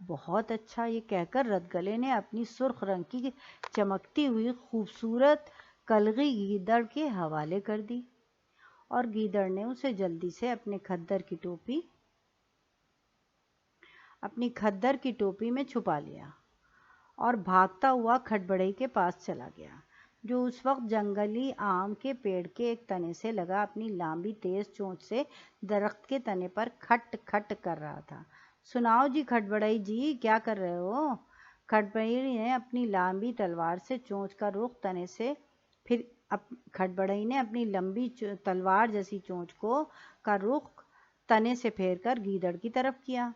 بہت اچھا، یہ کہہ کر رت گلے نے اپنی سرخ رنگ کی چمکتی ہوئی خوبصورت کلغی گیدڑ کے حوالے کر دی، اور گیدڑ نے اسے جلدی سے اپنی کھدر کی ٹوپی میں چھپا لیا اور بھاگتا ہوا کھٹبڑئی کے پاس چلا گیا، جو اس وقت جنگلی آم کے پیڑ کے ایک تنے سے لگا اپنی لمبی تیز چونچ سے درخت کے تنے پر کھٹ کھٹ کر رہا تھا۔ سناؤ جی کھٹبڑئی جی، کیا کر رہے ہو؟ کھٹبڑئی نے اپنی لمبی تلوار سے چونچ کا رخ تنے سے پھر کھٹبڑئی نے اپنی لمبی تلوار جیسی چونچ کا رخ تنے سے پھیر کر گیدڑ کی طرف کیا۔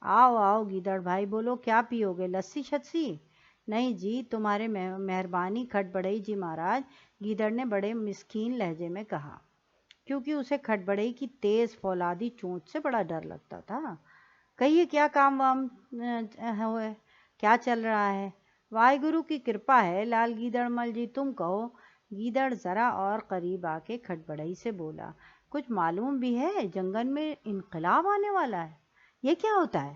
آؤ آؤ گیدڑ بھائی، بولو کیا پیو گے، لسی شسی؟ نہیں جی، تمہارے مہربانی کھٹبڑئی جی مہاراج، گیدڑ نے بڑے مسکین لہجے میں کہا، کیونکہ اسے کھٹبڑئی کی تیز فولادی چونچ سے بڑا ڈر لگتا تھا۔ کہیے کیا کام وام ہوئے، کیا چل رہا ہے؟ واحے گرو کی کرپا ہے لال گیدڑ مل جی، تم کہو۔ گیدڑ ذرا اور قریب آ کے کھٹبڑئی سے بولا، کچھ معلوم بھی ہے؟ جنگل میں انقلاب آنے والا ہے، یہ کیا ہوتا ہے؟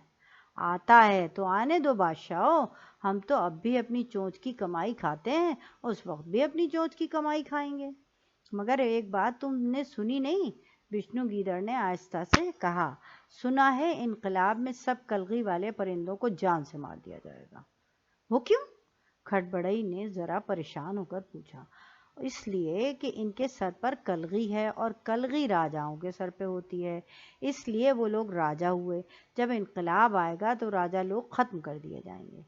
آتا ہے تو آنے دو بادشاہو، ہم تو اب بھی اپنی چونچ کی کمائی کھاتے ہیں، اس وقت بھی اپنی چونچ کی کمائی کھائیں گے۔ مگر ایک بات تم نے سنی نہیں؟ وشنو گیدڑ نے آہستہ سے کہا۔ سنا ہے انقلاب میں سب کلغی والے پرندوں کو جان سے مار دیا جائے گا۔ وہ کیوں؟ کھٹبڑئی نے ذرا پریشان ہو کر پوچھا۔ اس لیے کہ ان کے سر پر کلغی ہے، اور کلغی راجاؤں کے سر پہ ہوتی ہے، اس لیے وہ لوگ راجا ہوئے۔ جب انقلاب آئے گا تو راجا لوگ ختم کر دیے جائیں گے۔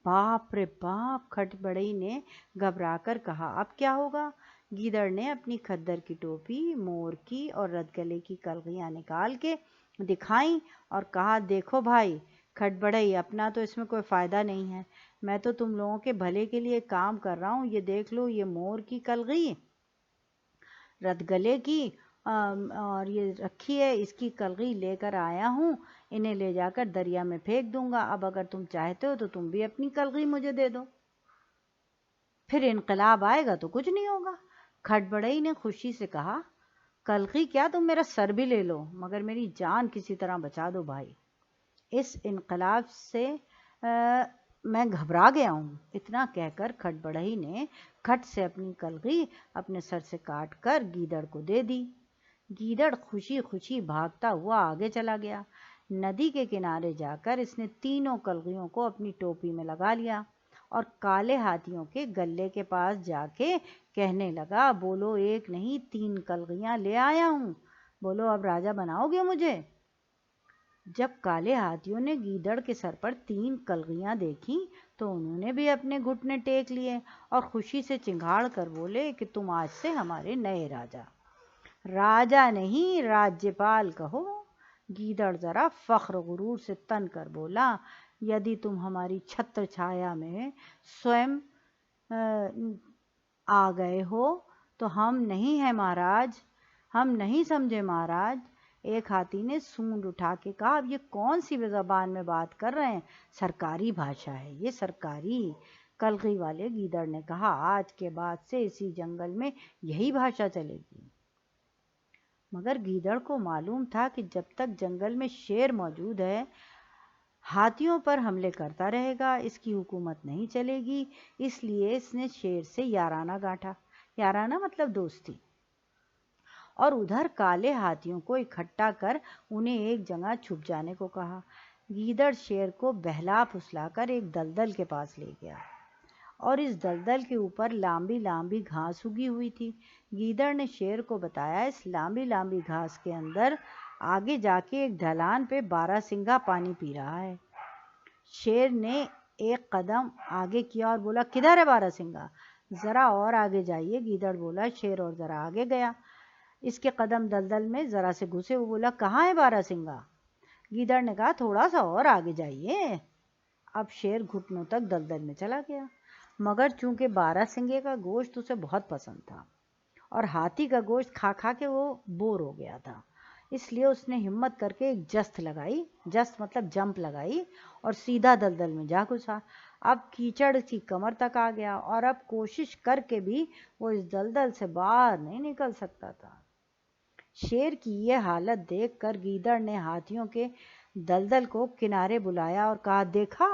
باپ رے باپ، کھٹبڑئی نے گھبرا کر کہا، اب کیا ہوگا؟ گیدڑ نے اپنی کھدر کی ٹوپی، مور کی اور رت گلے کی کلغیاں نکال کے دکھائیں اور کہا، دیکھو بھائی کھٹبڑئی، اپنا تو اس میں کوئی فائدہ نہیں ہے، میں تو تم لوگوں کے بھلے کے لیے کام کر رہا ہوں۔ یہ دیکھ لو، یہ مور کی کلغی، رت گلے کی اور یہ رکھی ہے، اس کی کلغی لے کر آیا ہوں، انہیں لے جا کر دریا میں پھینک دوں گا۔ اب اگر تم چاہتے ہو تو تم بھی اپنی کلغی مجھے دے دو، پھر انقلاب آئے گا تو کچھ نہیں ہوگا۔ کھٹبڑئی نے خوشی سے کہا، کلغی کیا، تم میرا سر بھی لے لو، مگر میری جان کسی طرح بچا دو بھائی، اس انقلاب سے میں گھبرا گیا ہوں۔ اتنا کہہ کر کھٹبڑئی نے کھٹ سے اپنی کلغی اپنے سر سے کاٹ کر گیدڑ کو دے دی۔ گیدڑ خوشی خوشی بھاگتا ہوا آگے چلا گیا۔ ندی کے کنارے جا کر اس نے تینوں کلغیوں کو اپنی ٹوپی میں لگا لیا اور کالے ہاتھیوں کے گلے کے پاس جا کے کہنے لگا، بولو ایک نہیں 3 کلغیاں لے آیا ہوں، بولو اب راجا بناؤ گے مجھے؟ جب کالے ہاتھیوں نے گیدڑ کے سر پر 3 کلغیاں دیکھیں تو انہوں نے بھی اپنے گھٹنے ٹیک لیے اور خوشی سے چنگھاڑ کر بولے کہ تم آج سے ہمارے نئے راجا نہیں، راجیپال کہو۔ گیدڑ ذرا فخر غرور سے تن کر بولا، یدی تم ہماری چھتر چھایا میں سوئم آ گئے ہو تو ہم نہیں ہیں مہاراج، ہم نہیں سمجھے مہاراج۔ ایک ہاتھی نے سونڈ اٹھا کے کہا، اب یہ کون سی زبان میں بات کر رہے ہیں، سرکاری بھاشا ہے یہ، سرکاری۔ کلغی والے گیدڑ نے کہا، آج کے بعد سے اسی جنگل میں یہی بھاشا چلے گی۔ مگر گیدڑ کو معلوم تھا کہ جب تک جنگل میں شیر موجود ہے ہاتھیوں پر حملے کرتا رہے گا، اس کی حکومت نہیں چلے گی، اس لیے اس نے شیر سے یارانہ گاٹھا، یارانہ مطلب دوستی، اور ادھر کالے ہاتھیوں کو اکٹھا کر انہیں ایک جگہ چھپ جانے کو کہا۔ گیدڑ شیر کو بہلا پھسلا کر ایک دلدل کے پاس لے گیا اور اس دلدل کے اوپر لمبی لمبی گھاس اگی ہوئی تھی۔ گیدڑ نے شیر کو بتایا، اس لمبی لمبی گھاس کے اندر آگے جا کے ایک ڈھلان پہ 12 سنگھا پانی پی رہا ہے۔ شیر نے ایک قدم آگے کیا اور بولا، کدھر ہے 12 سنگھا؟ ذرا اور آگے جائیے، گیدڑ بولا۔ شیر اور ذرا آگے گیا، اس کے قدم دلدل میں ذرا سے گھسے، وہ بولا، کہاں ہے 12 سنگھا؟ گیدڑ نے کہا، تھوڑا سا اور آگے جائیے۔ اب شیر گھٹنوں تک دلدل میں چلا گیا، مگر چونکہ 12 سنگھے کا گوشت اسے بہت پسند تھا اور ہاتھی کا گوشت کھا کھا کے وہ بور ہو گیا تھا، اس لیے اس نے ہمت کر کے ایک جست لگائی، جست مطلب جمپ لگائی، اور سیدھا دلدل میں جا گھسا۔ اب کیچڑ کی کمر تک آ گیا اور اب کوشش کر کے بھی وہ اس دلدل سے باہر نہیں نکل سکتا تھا۔ شیر کی یہ حالت دیکھ کر گیدڑ نے ہاتھیوں کے دلدل کو کنارے بلایا اور کہا دیکھا،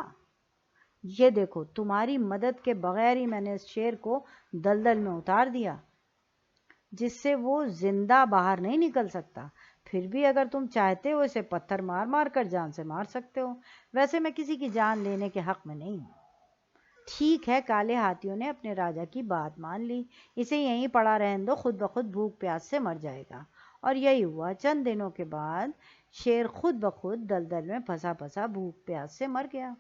یہ دیکھو تمہاری مدد کے بغیر ہی میں نے اس شیر کو دلدل میں اتار دیا جس سے وہ زندہ باہر نہیں نکل سکتا، پھر بھی اگر تم چاہتے ہو اسے پتھر مار مار کر جان سے مار سکتے ہو، ویسے میں کسی کی جان لینے کے حق میں نہیں ہوں۔ ٹھیک ہے، کالے ہاتھیوں نے اپنے راجا کی بات مان لی، اسے یہیں پڑا رہن دو، خود بخود بھوک پیاس سے مر جائے گا۔ اور یہی ہوا، چند دنوں کے بعد شیر خود بخود دلدل میں پھنسا پھنسا بھوک پیاس سے مر گیا۔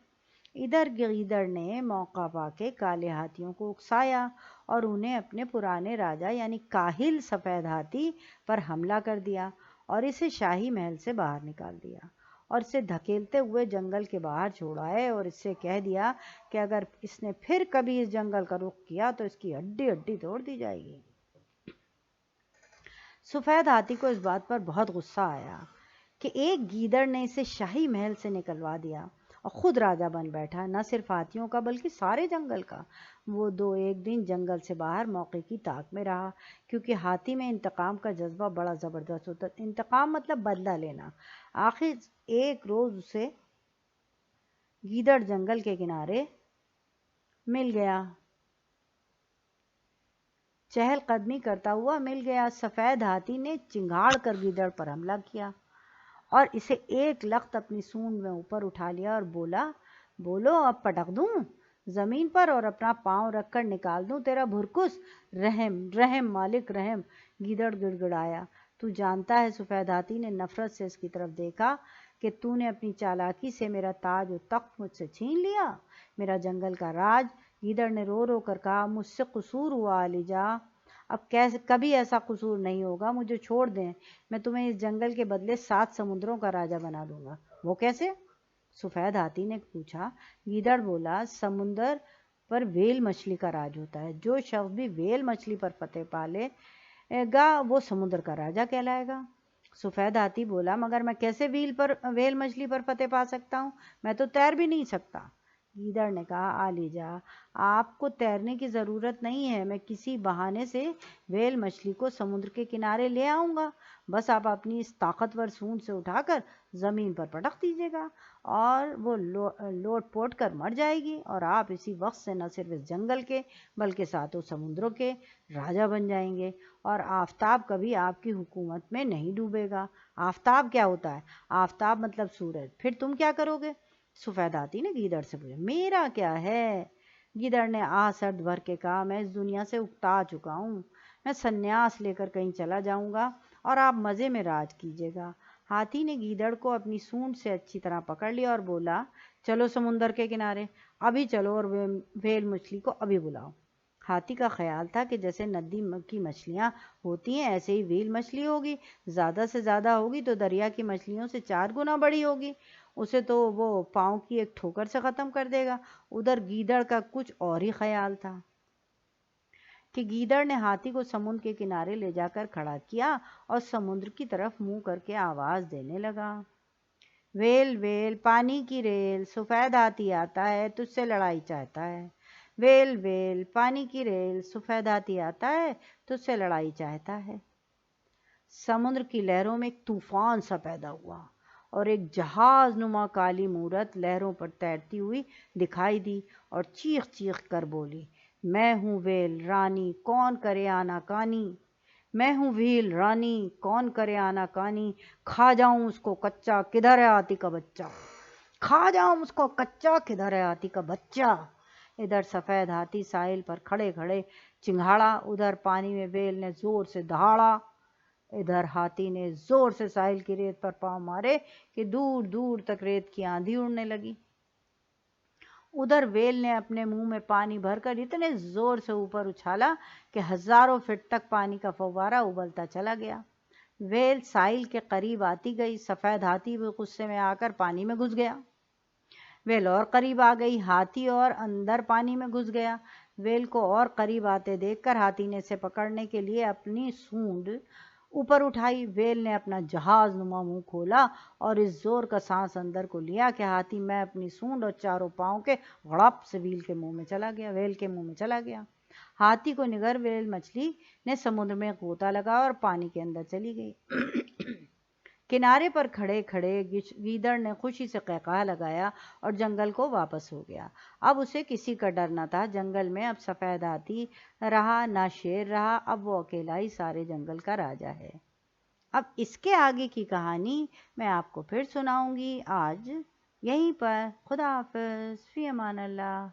ادھر گیدڑ نے موقع پا کے کالے ہاتھیوں کو اکسایا اور انہیں اپنے پرانے راجا یعنی کاہل سفید ہاتھی پر حملہ کر دیا اور اسے شاہی محل سے باہر نکال دیا اور اسے دھکیلتے ہوئے جنگل کے باہر چھوڑائے اور اس سے کہہ دیا کہ اگر اس نے پھر کبھی اس جنگل کا رخ کیا تو اس کی ہڈی ہڈی توڑ دی جائے گی۔ سفید ہاتھی کو اس بات پر بہت غصہ آیا کہ ایک گیدڑ نے اسے شاہی محل سے نکلوا دیا اور خود راجا بن بیٹھا، نہ صرف ہاتھیوں کا بلکہ سارے جنگل کا۔ وہ دو ایک دن جنگل سے باہر موقع کی تاک میں رہا، کیونکہ ہاتھی میں انتقام کا جذبہ بڑا زبردست ہوتا ہے، انتقام مطلب بدلہ لینا۔ آخر ایک روز اسے گیدڑ جنگل کے کنارے مل گیا، چہل قدمی کرتا ہوا مل گیا۔ سفید ہاتھی نے چنگھاڑ کر گیدڑ پر حملہ کیا اور اسے ایک لخت اپنی سونڈ میں اوپر اٹھا لیا اور بولا، بولو اب پٹک دوں زمین پر اور اپنا پاؤں رکھ کر نکال دوں تیرا بھرکس؟ رحم رحم مالک رحم۔ گیدڑ گڑ گڑایا۔ تو جانتا ہے، سفید ہاتھی نے نفرت سے اس کی طرف دیکھا، کہ تو نے اپنی چالاکی سے میرا تاج و تخت مجھ سے چھین لیا، میرا جنگل کا راج۔ گیدڑ نے رو رو کر کہا، مجھ سے قصور ہوا علی جا، اب کبھی ایسا قصور نہیں ہوگا، مجھے چھوڑ دیں، میں تمہیں اس جنگل کے بدلے 7 سمندروں کا راجا بنا دوں گا۔ وہ کیسے؟ سفید ہاتھی نے پوچھا۔ گیدڑ بولا، سمندر پر ویل مچھلی کا راج ہوتا ہے، جو شخص بھی ویل مچھلی پر فتح پالے گا وہ سمندر کا راجا کہلائے گا۔ سفید ہاتھی بولا، مگر میں کیسے ویل مچھلی پر فتح پا سکتا ہوں؟ میں تو تیر بھی نہیں سکتا۔ گیدڑ نے کہا، آلی جا، آپ کو تیرنے کی ضرورت نہیں ہے، میں کسی بہانے سے ویل مچھلی کو سمندر کے کنارے لے آؤں گا، بس آپ اپنی اس طاقتور سونڈ سے اٹھا کر زمین پر پٹک دیجیے گا اور وہ لوٹ پوٹ کر مر جائے گی، اور آپ اسی وقت سے نہ صرف اس جنگل کے بلکہ 7 سمندروں کے راجا بن جائیں گے، اور آفتاب کبھی آپ کی حکومت میں نہیں ڈوبے گا۔ آفتاب کیا ہوتا ہے؟ آفتاب مطلب سورج۔ پھر تم کیا کرو گے؟ سفید ہاتھی نے گیدڑ سے پوچھا۔ میرا کیا ہے؟ گیدڑ نے سرد بھر کے کہا، میں اس دنیا سے اکتا چکا ہوں، میں سنیاس لے کر کہیں چلا جاؤں گا اور آپ مزے میں راج کیجیے گا۔ ہاتھی نے گیدڑ کو اپنی سونڈ سے اچھی طرح پکڑ لیا اور بولا، چلو سمندر کے کنارے، ابھی چلو اور ویل مچھلی کو ابھی بلاؤ۔ ہاتھی کا خیال تھا کہ جیسے ندی کی مچھلیاں ہوتی ہیں ایسے ہی ویل مچھلی ہوگی، زیادہ سے زیادہ ہوگی تو دریا کی مچھلیوں سے 4 گنا بڑی ہوگی، اسے تو وہ پاؤں کی ایک ٹھوکر سے ختم کر دے گا۔ ادھر گیدڑ کا کچھ اور ہی خیال تھا کہ گیدڑ نے ہاتھی کو سمندر کے کنارے لے جا کر کھڑا کیا اور سمندر کی طرف منہ کر کے آواز دینے لگا، ویل ویل پانی کی ریل، سفید ہاتھی آتا ہے تجھ سے لڑائی چاہتا ہے، ویل ویل پانی کی ریل، سفید ہاتھی آتا ہے تجھ سے لڑائی چاہتا ہے۔ سمندر کی لہروں میں ایک طوفان سا پیدا ہوا اور ایک جہاز نما کالی مورت لہروں پر تیرتی ہوئی دکھائی دی اور چیخ چیخ کر بولی، میں ہوں ویل رانی، کون کرے آنا کانی، میں ہوں ویل رانی، کون کرے آنا کانی، کھا جاؤں اس کو کچا، کدھر ہے ہاتھی کا بچہ، کھا جاؤں اس کو کچا، کدھر ہے ہاتھی کا بچہ۔ ادھر سفید ہاتھی ساحل پر کھڑے کھڑے چنگھاڑا، ادھر پانی میں ویل نے زور سے دہاڑا، ادھر ہاتھی نے زور سے ساحل کی ریت پر پاؤں مارے کہ دور دور تک ریت کی آندھی اڑنے لگی۔ ادھر ویل نے اپنے منہ میں پانی بھر کر اتنے زور سے اوپر اچھالا کہ ہزاروں فٹ تک پانی کا فوارہ ابلتا چلا گیا۔ ویل ساحل کے قریب آتی گئی، سفید ہاتھی بھی غصے میں آ کر پانی میں گھس گیا۔ ویل اور قریب آ گئی، ہاتھی اور اندر پانی میں گھس گیا۔ ویل کو اور قریب آتے دیکھ کر ہاتھی نے اسے پکڑنے کے لیے اپنی سونڈ اوپر اٹھائی۔ ویل نے اپنا جہاز نما منہ کھولا اور اس زور کا سانس اندر کو لیا کہ ہاتھی میں اپنی سونڈ اور چاروں پاؤں کے غڑپ سے ویل کے منہ میں چلا گیا۔ ہاتھی کو نگر ویل مچھلی نے سمندر میں غوطہ لگا اور پانی کے اندر چلی گئی۔ کنارے پر کھڑے کھڑے گیدڑ نے خوشی سے قہقہا لگایا اور جنگل کو واپس ہو گیا۔ اب اسے کسی کا ڈر نہ تھا۔ جنگل میں اب سفید ہاتھی رہا نہ شیر رہا، اب وہ اکیلا ہی سارے جنگل کا راجا ہے۔ اب اس کے آگے کی کہانی میں آپ کو پھر سناؤں گی آج یہیں پر۔ خدا حافظ، فی امان اللہ۔